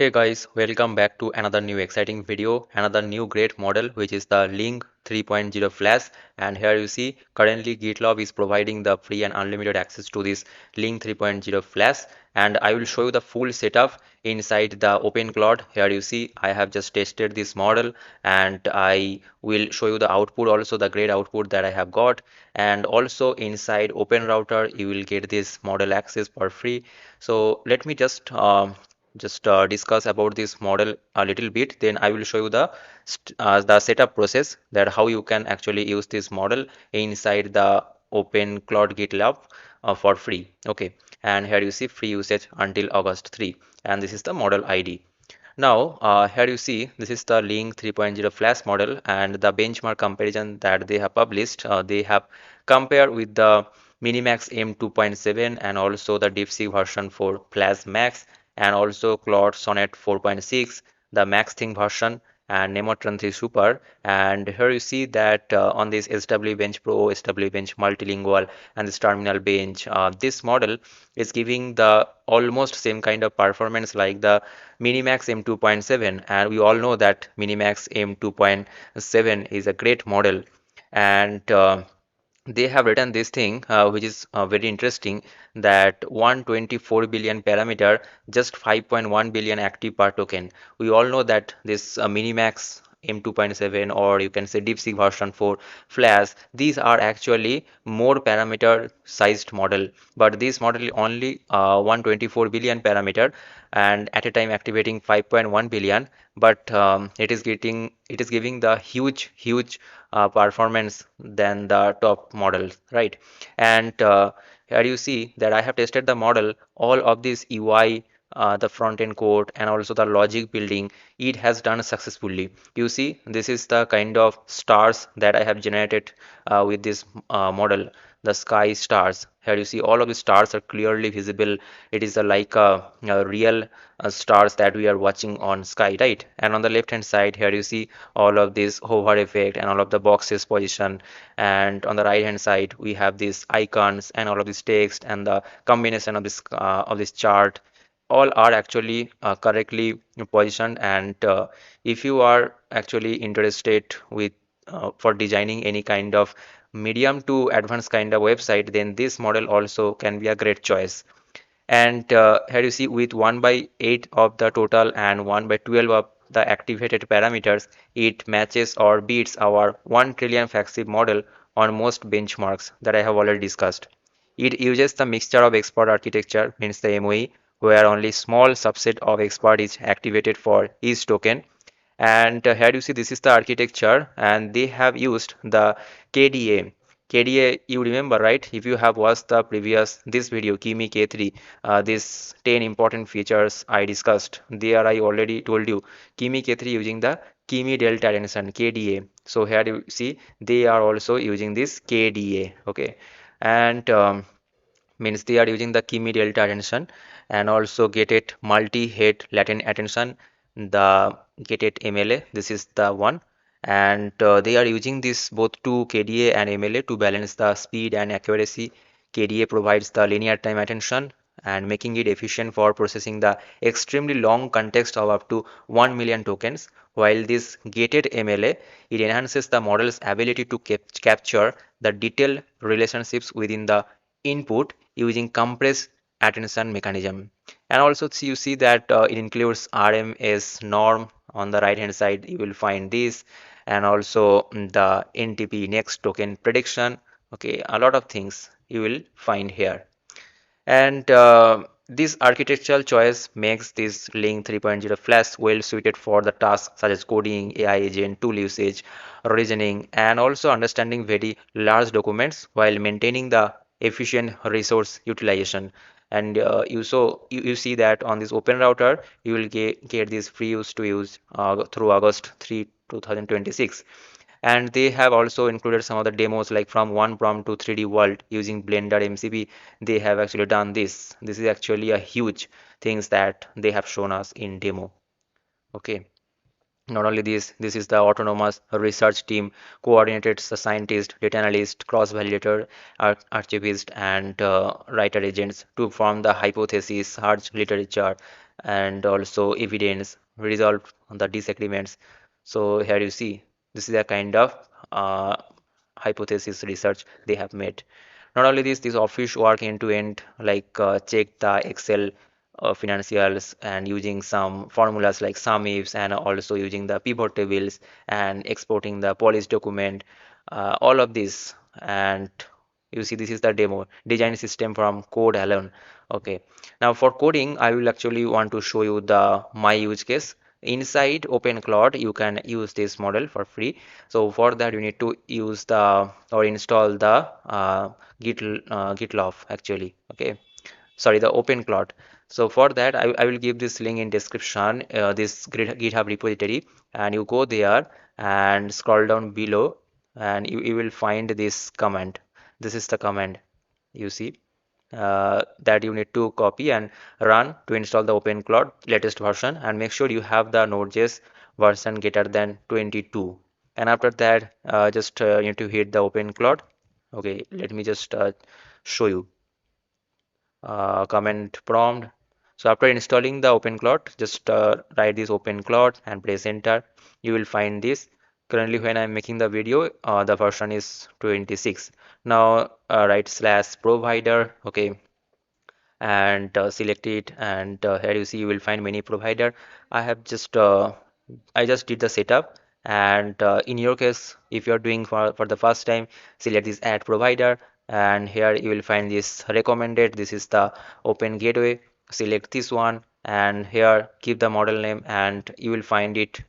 Hey guys, welcome back to another new exciting video, another new great model which is the Ling 3.0 Flash. And here you see currently GitLab is providing the free and unlimited access to this Ling 3.0 Flash, and I will show you the full setup inside the Openclaude. Here you see I have just tested this model and I will show you the output, also the great output that I have got. And also inside Open Router you will get this model access for free. So let me just discuss about this model a little bit, then I will show you the setup process, that how you can actually use this model inside the Openclaude GitLab for free. Okay, and here you see free usage until August 3, and this is the model ID. Now, here you see this is the Ling 3.0 Flash model, and the benchmark comparison that they have published. They have compared with the Minimax M2.7 and also the DeepSeek version for Flash Max, and also Claude Sonnet 4.6, the Max Thing version, and Nemotron 3 Super. And here you see that on this SW Bench Pro, SW Bench Multilingual, and this Terminal Bench, this model is giving the almost same kind of performance like the Minimax M2.7, and we all know that Minimax M2.7 is a great model. And they have written this thing which is very interesting, that 124 billion parameter, just 5.1 billion active per token. We all know that this Minimax M2.7, or you can say DeepSeek version 4 Flash, these are actually more parameter sized model, but this model is only 124 billion parameter and at a time activating 5.1 billion, but it is giving the huge performance than the top models, right? And here you see that I have tested the model, all of this UI, the front end code, and also the logic building, it has done successfully. You see, this is the kind of stars that I have generated with this model, the sky stars. Here you see all of the stars are clearly visible. It is like a real stars that we are watching on sky, right? And on the left hand side here you see all of this hover effect and all of the boxes position, and on the right hand side we have these icons and all of this text and the combination of this chart, all are actually correctly positioned. And if you are actually interested with for designing any kind of medium to advanced kind of website, then this model also can be a great choice. And here you see with 1 by 8 of the total and 1 by 12 of the activated parameters, it matches or beats our 1 trillion FACSIP model on most benchmarks that I have already discussed. It uses the mixture of expert architecture, means the MOE, where only small subset of expert is activated for each token. And here you see this is the architecture, and they have used the KDA. KDA, you remember, right? If you have watched the previous this video, Kimi K3, this 10 important features I discussed. There I already told you Kimi K3 using the Kimi Delta Attention KDA. So here you see they are also using this KDA. Okay, and means they are using the Kimi Delta Attention and also Gated Multi-head Latent Attention, the Gated MLA. This is the one, and they are using this both to KDA and MLA to balance the speed and accuracy. KDA provides the linear time attention and making it efficient for processing the extremely long context of up to 1 million tokens, while this gated MLA, it enhances the model's ability to capture the detailed relationships within the input using compressed attention mechanism. And also you see that it includes RMS norm. On the right hand side you will find this, and also the NTP next token prediction. Okay, a lot of things you will find here. And this architectural choice makes this Ling 3.0 Flash well suited for the tasks such as coding, AI agent, tool usage, reasoning, and also understanding very large documents while maintaining the efficient resource utilization. And you see that on this open router you will get this free use to use through August 3 2026. And they have also included some of the demos, like from one prompt to 3D world using Blender MCP. They have actually done this is actually a huge things that they have shown us in demo. Okay, not only this is the autonomous research team coordinated the scientist, data analyst, cross validator, archivist, and writer agents to form the hypothesis, search literature, and also evidence, resolve the disagreements. So here you see, this is a kind of uh, hypothesis research they have made. Not only this, this office work end to end, like check the Excel financials and using some formulas like sum ifs, and also using the pivot tables and exporting the policy document, all of this. And you see, this is the demo design system from code alone. Okay, now for coding, I will actually want to show you the my use case. Inside Openclaude, you can use this model for free. So for that, you need to use the or install the GitLab actually. Okay, sorry, the Openclaude. So for that, I will give this link in description, this GitHub repository, and you go there and scroll down below, and you will find this command. This is the command you see, that you need to copy and run to install the Openclaude latest version, and make sure you have the Node.js version greater than 22. And after that, just you need to hit the Openclaude. Okay, let me just show you command prompt. So after installing the Openclaude, just write this Openclaude and press enter. You will find this. Currently, when I'm making the video, the version is 26. Now write slash provider. Okay, and select it, and here you see you will find many provider. I have just I just did the setup, and in your case, if you're doing for the first time, select this add provider, and here you will find this recommended. This is the open gateway. Select this one, and here keep the model name, and you will find it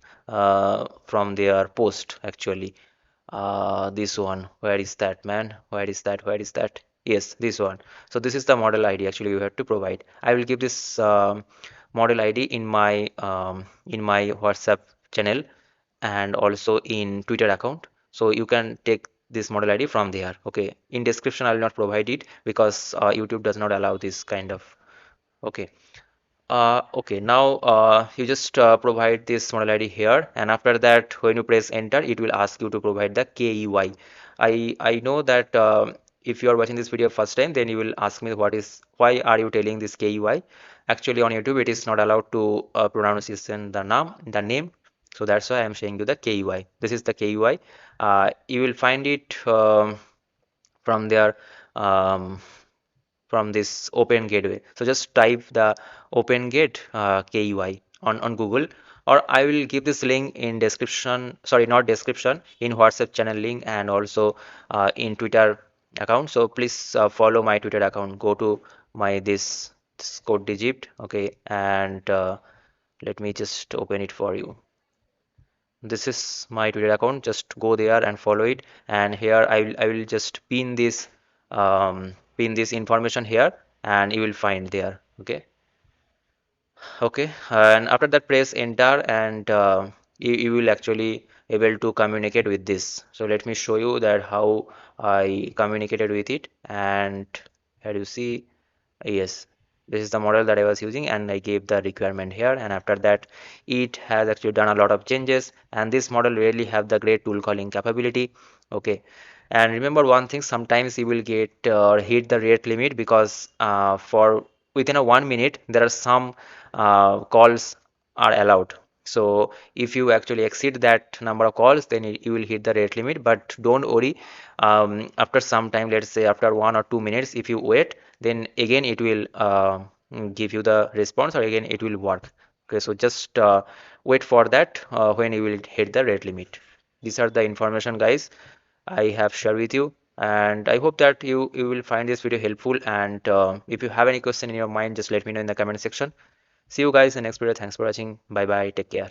from their post actually. This one, where is that, man? Where is that? Where is that? Yes, this one. So this is the model ID actually you have to provide. I will give this model ID in my WhatsApp channel, and also in Twitter account. So you can take this model ID from there. Okay, in description I will not provide it because YouTube does not allow this kind of. Okay. Okay, now you just provide this model ID here, and after that, when you press enter, it will ask you to provide the KEY. I know that if you are watching this video first time, then you will ask me why are you telling this KEY? Actually, on YouTube, it is not allowed to pronunciation the name, so that's why I am showing you the KEY. This is the KEY. You will find it from there. Um, from this open gateway. So just type the open gate KUI on Google, or I will give this link in description, sorry, not description, in WhatsApp channel link, and also in Twitter account. So please follow my Twitter account. Go to my this code digit, okay, and let me just open it for you. This is my Twitter account. Just go there and follow it. And here I will just pin this information here, and you will find there. Okay. Okay. And after that, press enter, and you will actually able to communicate with this. So let me show you that how I communicated with it. And here you see, yes, this is the model that I was using, and I gave the requirement here, and after that it has actually done a lot of changes, and this model really have the great tool calling capability. Okay, and remember one thing, sometimes you will get hit the rate limit because for within a 1 minute there are some calls are allowed. So if you actually exceed that number of calls, then you will hit the rate limit, but don't worry. After some time, let's say after 1 or 2 minutes, if you wait, then again it will give you the response, or again it will work. Okay, so just wait for that when you will hit the rate limit. These are the information, guys, I have shared with you, and I hope that you will find this video helpful. And if you have any question in your mind, just let me know in the comment section. See you guys in the next video. Thanks for watching. Bye bye. Take care.